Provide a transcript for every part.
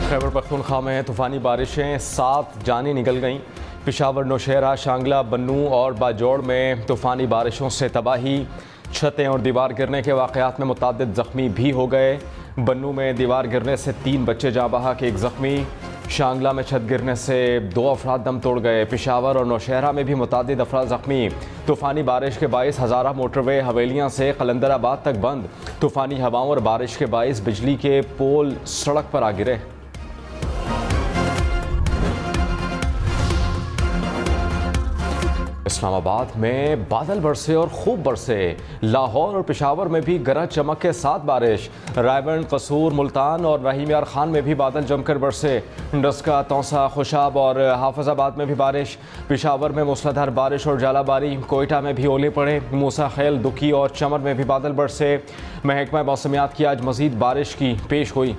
खैबर पख्तूनख्वा में तूफ़ानी बारिशें 7 जानें निकल गईं। पेशावर, नौशहरा, शांगला, बन्नू और बाजौड़ में तूफ़ानी बारिशों से तबाही, छतें और दीवार गिरने के वाक़यात में मुतअद्दिद ज़ख्मी भी हो गए। बन्नू में दीवार गिरने से 3 बच्चे जाँ बहक, 1 ज़ख्मी। शांगला में छत गिरने से 2 अफराद दम तोड़ गए। पेशावर और नौशहरा में भी मुतअद्दिद अफराद ज़ख्मी। तूफ़ानी बारिश के बाइस हज़ारा मोटरवे हवेलियाँ से कलंदराबाद तक बंद। तूफ़ानी हवाओं और बारिश के बाइस बिजली के पोल सड़क पर आ गिरे। इस्लामाबाद में बादल बरसे और खूब बरसे। लाहौर और पेशावर में भी गरज चमक के साथ बारिश। रायबंद, कसूर, मुल्तान और रहीम यार खान में भी बादल जमकर बरसे। डस्का, तौसा, खुशाब और हाफिजाबाद में भी बारिश। पेशावर में मूसलाधार बारिश और जालाबारी। कोयटा में भी ओले पड़े। मूसा खेल, दुखी और चमर में भी बादल बरसे। महकमा मौसमियात की आज मजीद बारिश की पेश गोई।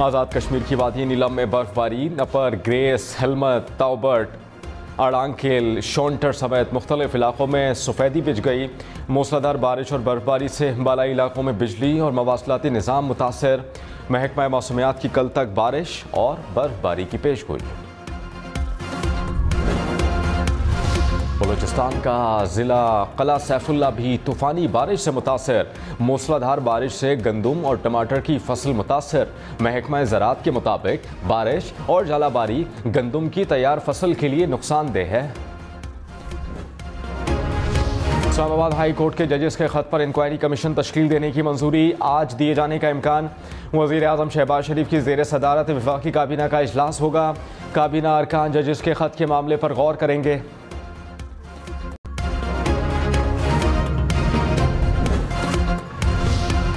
आज़ाद कश्मीर की वादी नीलम में बर्फबारी। अपर ग्रेस, हेलमत, ताउबट, अड़ांकेल, शोंटर समेत मुख्तलिफ इलाकों में सफ़ेदी बिछ गई। मूसलाधार बारिश और बर्फबारी से बालाई इलाकों में बिजली और मवासलाती निज़ाम मुतासर। महकमा मौसमियात की कल तक बारिश और बर्फबारी की पेश गोई। बलूचिस्तान का ज़िला कला सैफुल्ला भी तूफ़ानी बारिश से मुतासर। मूसलाधार बारिश से गंदम और टमाटर की फसल मुतासर। महकमा ज़राअत के मुताबिक बारिश और जालाबारी गंदम की तैयार फसल के लिए नुकसानदेह है। इस्लामाबाद हाई कोर्ट के जजेस के खत पर इंक्वायरी कमीशन तश्कील देने की मंजूरी, आज दिए जाने का इम्कान। वज़ीर आज़म शहबाज शरीफ की ज़ेर सदारत वफाकी काबीना का इजलास होगा। काबीना अरकान जजेस के खत के मामले पर गौर करेंगे।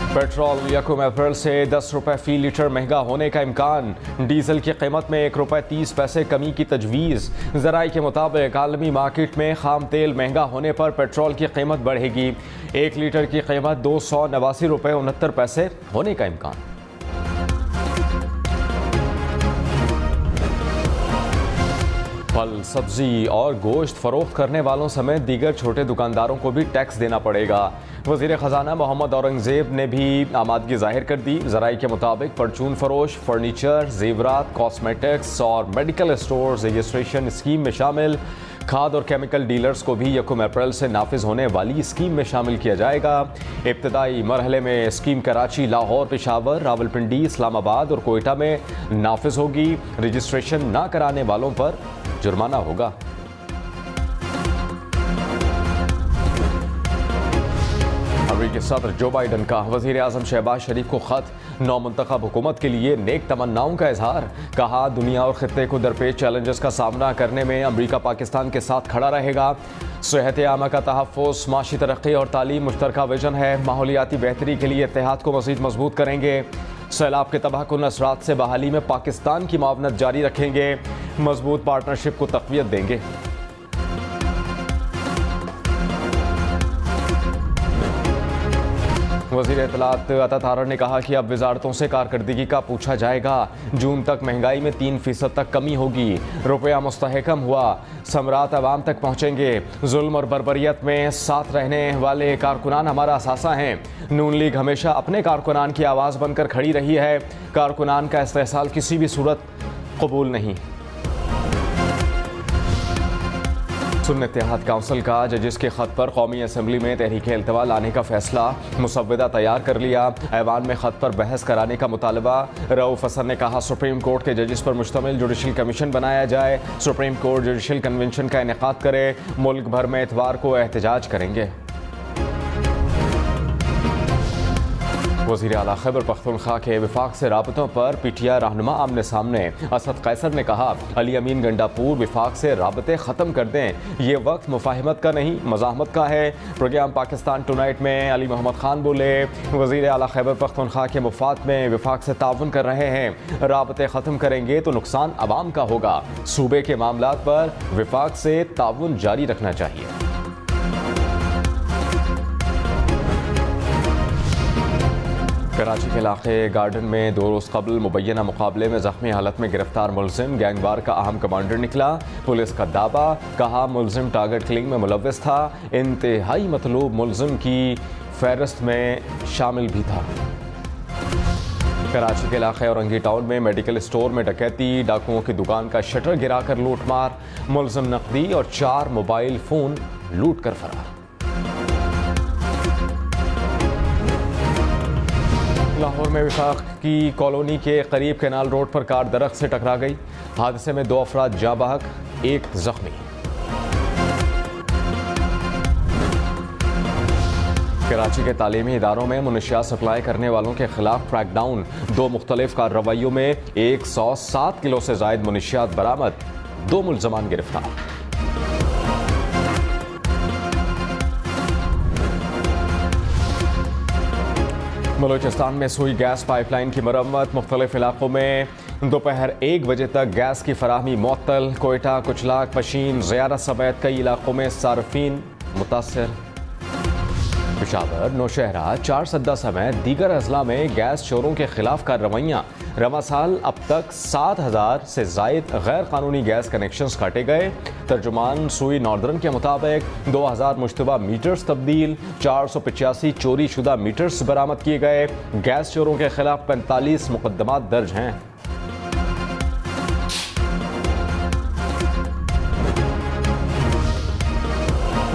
पेट्रोल 1 अप्रैल से 10 रुपये फ़ी लीटर महंगा होने का इम्कान। डीजल की कीमत में 1 रुपये 30 पैसे कमी की तजवीज़। ज़राई के मुताबिक आलमी मार्केट में खाम तेल महंगा होने पर पेट्रोल की कीमत बढ़ेगी। 1 लीटर की कीमत 289 रुपये 69 पैसे होने का इम्कान। फल, सब्जी और गोश्त फरोख्त करने वालों समेत दीगर छोटे दुकानदारों को भी टैक्स देना पड़ेगा। वज़ीर ख़जाना मोहम्मद औरंगज़ेब ने भी आमादगी जाहिर कर दी। ज़राई के मुताबिक परचून फरोश, फर्नीचर, जेवरात, कॉस्मेटिक्स और मेडिकल स्टोर्स रजिस्ट्रेशन स्कीम में शामिल। खाद और केमिकल डीलर्स को भी 1 अप्रैल से नाफिज होने वाली स्कीम में शामिल किया जाएगा। इब्तदाई मरहले में स्कीम कराची, लाहौर, पेशावर, रावलपिंडी, इस्लामाबाद और कोयटा में नाफिज होगी। रजिस्ट्रेशन ना कराने वालों पर जुर्माना होगा। अमेरिकी सदर जो बाइडन का वज़ीर आज़म शहबाज शरीफ को ख़त। नौ मुंतखब हुकूमत के लिए नेक तमन्नाओं का इजहार। कहा, दुनिया और खित्ते को दरपेश चैलेंजेस का सामना करने में अमेरिका पाकिस्तान के साथ खड़ा रहेगा। सेहत आमा का तहफ़्फ़ुज़, माशी तरक्की और तालीम मुश्तरका विजन है। माहौलियाती बेहतरी के लिए इत्तेहाद को मज़ीद मजबूत करेंगे। सैलाब के तबाहकुन असरात से बहाली में पाकिस्तान की मावनत जारी रखेंगे। मजबूत पार्टनरशिप को तक़वियत देंगे। वज़ीर इत्तलात अता तारर ने कहा कि अब वजारतों से कारकर्दगी का पूछा जाएगा। जून तक महंगाई में 3% तक कमी होगी। रुपया मुस्तहकम हुआ, समरात अवाम तक पहुँचेंगे। जुल्म और बर्बरियत में साथ रहने वाले कारकुनान हमारा असासा हैं। नून लीग हमेशा अपने कारकुनान की आवाज़ बनकर खड़ी रही है। कारकुनान का इस्तेहसाल किसी भी सूरत कबूल नहीं। सुन्नी इत्तेहाद काउंसिल का जजेस के खत पर कौमी असम्बली में तहरीक इल्तवा लाने का फैसला। मुसव्वदा तैयार कर लिया। ऐवान में खत पर बहस कराने का मुतालबा। रऊफ हसन ने कहा, सुप्रीम कोर्ट के जजेस पर मुश्तमिल जुडिशल कमीशन बनाया जाए। सुप्रीम कोर्ट जुडिशल कन्वेंशन का इनेकाद करे। मुल्क भर में इतवार को एहतजाज करेंगे। वज़ीर आला खैबर पख्तूनख्वा के विफाक से राबतों पर PTI रहनुमा आमने सामने। असद कैसर ने कहा, अली अमीन गंडापुर विफाक से राबते ख़त्म कर दें। ये वक्त मुफाहिमत का नहीं, मज़ाहमत का है। प्रोग्राम पाकिस्तान टुनाइट में अली मोहम्मद खान बोले, वज़ीर आला खैबर पख्तूनख्वा के मुफाद में विफाक से ताउन कर रहे हैं। राबते ख़त्म करेंगे तो नुकसान अवाम का होगा। सूबे के मामलात पर विफाक से ताउन जारी रखना चाहिए। कराची के इलाके गार्डन में 2 रोज़ कबल मुबैना मुकाबले में ज़ख्मी हालत में गिरफ्तार मुलजिम गैंगवार का अहम कमांडर निकला। पुलिस का दावा, कहा मुलजिम टारगेट किलिंग में मुलव्वस था। इंतहाई मतलूब मुलजिम की फहरिस्त में शामिल भी था। कराची के इलाके औरंगी टाउन में मेडिकल स्टोर में डकैती, डाकुओं की दुकान का शटर गिराकर लूटमार, मुलजिम नकदी और 4 मोबाइल फोन लूट कर फरार। लाहौर में विफाक की कॉलोनी के करीब कैनाल रोड पर कार दरख्त से टकरा गई। हादसे में 2 अफराद जाँ बहक, 1 जख्मी। कराची के तालीमी इदारों में मुनशियात सप्लाई करने वालों के खिलाफ क्रैकडाउन, 2 मुख्तलिफ कार्रवाइयों में 107 किलो से जायद मुनशियात बरामद, 2 मुल्ज़मान गिरफ्तार। बलूचिस्तान में सुई गैस पाइपलाइन की मरम्मत, मुख्तलिफ इलाकों में दोपहर 1 बजे तक गैस की फराहमी मुअत्तल। कोयटा, कुचलाक, पशीन, ज़ियारत समेत कई इलाकों में सार्फिन मुतासर। पेशावर, नौशहरा, 4 सद्दा समेत दीगर अजला में गैस चोरों के खिलाफ कार्रवाइयाँ। रवा साल अब तक 7,000 से जायद गैर कानूनी गैस कनेक्शंस काटे गए। तर्जुमान सुई नॉर्दर्न के मुताबिक 2,000 मुश्तबा मीटर्स तब्दील, 485 चोरी शुदा मीटर्स बरामद किए गए। गैस चोरों के खिलाफ 45 मुकदमात दर्ज हैं।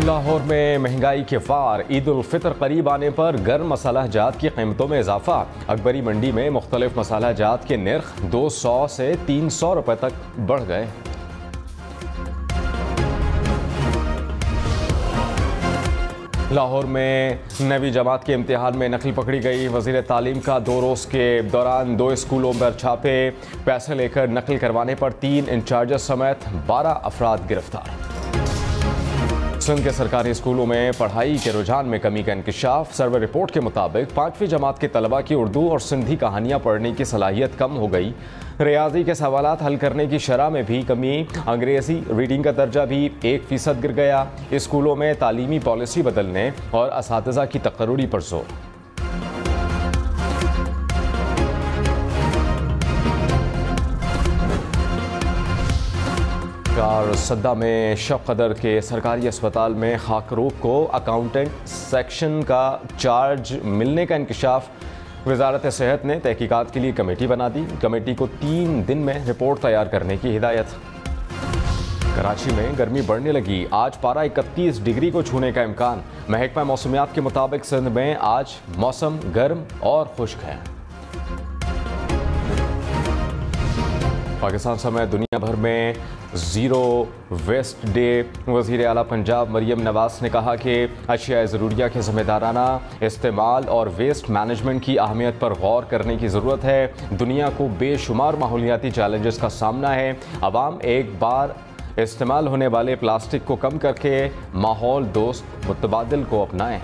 लाहौर में महंगाई के फार, ईद उल फितर करीब आने पर गर्म मसाला जात की कीमतों में इजाफा। अकबरी मंडी में मुख्तलिफ मसाला जात के नर्ख 200 से 300 रुपए तक बढ़ गए। लाहौर में 9वीं जमात के इम्तिहान में नकल पकड़ी गई। वज़ीर तालीम का 2 रोज़ के दौरान 2 स्कूलों पर छापे, पैसे लेकर नकल करवाने पर 3 इंचार्जेस समेत 12 अफराद गिरफ्तार। सिंध के सरकारी स्कूलों में पढ़ाई के रुझान में कमी का इंकशाफ। सर्वे रिपोर्ट के मुताबिक 5वीं जमात के तलबा की उर्दू और सिंधी कहानियाँ पढ़ने की सलाहियत कम हो गई। रियाजी के सवालात हल करने की शरह में भी कमी। अंग्रेज़ी रीडिंग का दर्जा भी 1% गिर गया। स्कूलों में तालीमी पॉलिसी बदलने और असातिज़ा की तकर्रुरी पर जोर। सद्दा में शब कदर के सरकारी अस्पताल में खाकरूब को अकाउंटेंट सेक्शन का चार्ज मिलने का इंकशाफ। वजारत सेहत ने तहकीकात के लिए कमेटी बना दी। कमेटी को 3 दिन में रिपोर्ट तैयार करने की हिदायत। कराची में गर्मी बढ़ने लगी, आज पारा 31 डिग्री को छूने का इम्कान। महकमा मौसमियात के मुताबिक सिंध में आज मौसम गर्म और खुश्क है। पाकिस्तान समेत दुनिया भर में ज़ीरो वेस्ट डे। वज़ीर आला पंजाब मरियम नवाज ने कहा कि अशिया ज़रूरिया के ज़िम्मेदाराना इस्तेमाल और वेस्ट मैनेजमेंट की अहमियत पर गौर करने की ज़रूरत है। दुनिया को बेशुमार माहौलियाती चैलेंजेस का सामना है। अवाम एक बार इस्तेमाल होने वाले प्लास्टिक को कम करके माहौल दोस्त मुतबादिल को अपनाएं।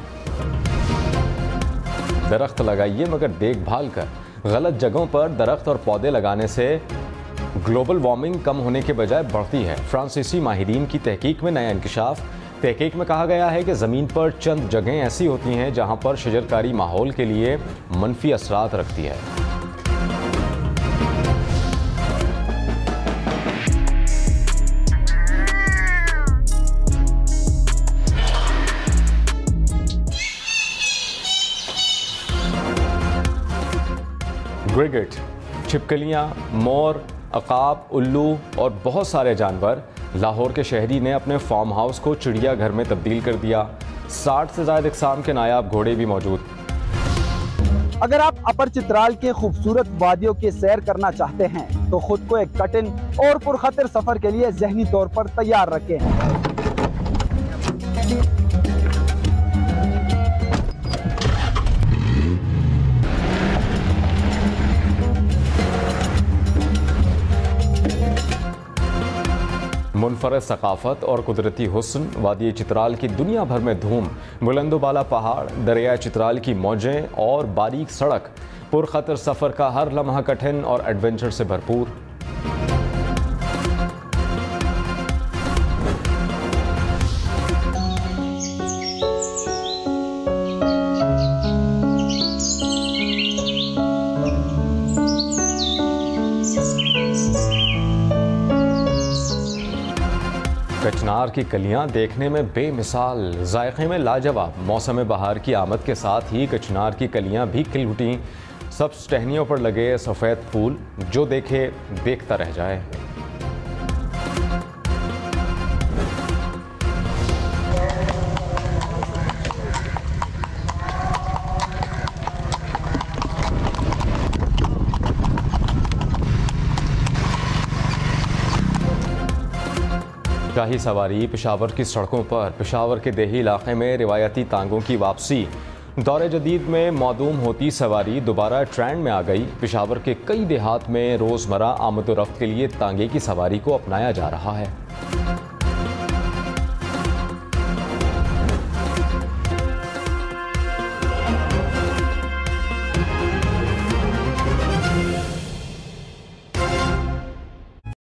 दरख्त लगाइए मगर देखभाल कर। गलत जगहों पर दरख्त और पौधे लगाने से ग्लोबल वार्मिंग कम होने के बजाय बढ़ती है। फ्रांसीसी माहिरीन की तहकीक में नया इंकशाफ। तहकीक में कहा गया है कि ज़मीन पर चंद जगहें ऐसी होती हैं जहां पर शजरकारी माहौल के लिए मनफी असरात रखती है। ग्रिगेट, छिपकलियां, मोर, अकाब, उल्लू और बहुत सारे जानवर। लाहौर के शहरी ने अपने फार्म हाउस को चिड़ियाघर में तब्दील कर दिया। 60 से ज़्यादा इकसाम के नायाब घोड़े भी मौजूद। अगर आप अपर चित्राल के खूबसूरत वादियों की सैर करना चाहते हैं तो खुद को एक कठिन और पुरखतर सफर के लिए जहनी तौर पर तैयार रखें। मुनफरद सकाफत और कुदरती हुस्न। वादी चित्राल की दुनिया भर में धूम। बुलंदोबाला पहाड़, दरिया चित्राल की मौजें और बारीक सड़क। पुरखतर सफ़र का हर लम्हा कठिन और एडवेंचर से भरपूर। कचनार की कलियां देखने में बेमिसाल, जायके में लाजवाब। मौसम बहार की आमद के साथ ही कचनार की कलियां भी खिल उठी। सब्ज टहनियों पर लगे सफ़ेद फूल, जो देखे देखता रह जाए। शाही सवारी पेशावर की सड़कों पर। पेशावर के देही इलाके में रिवायती तांगों की वापसी। दौरे जदीद में मौदूम होती सवारी दोबारा ट्रेंड में आ गई। पेशावर के कई देहात में रोज़मर्रा आमद व रफ्त के लिए तांगे की सवारी को अपनाया जा रहा है।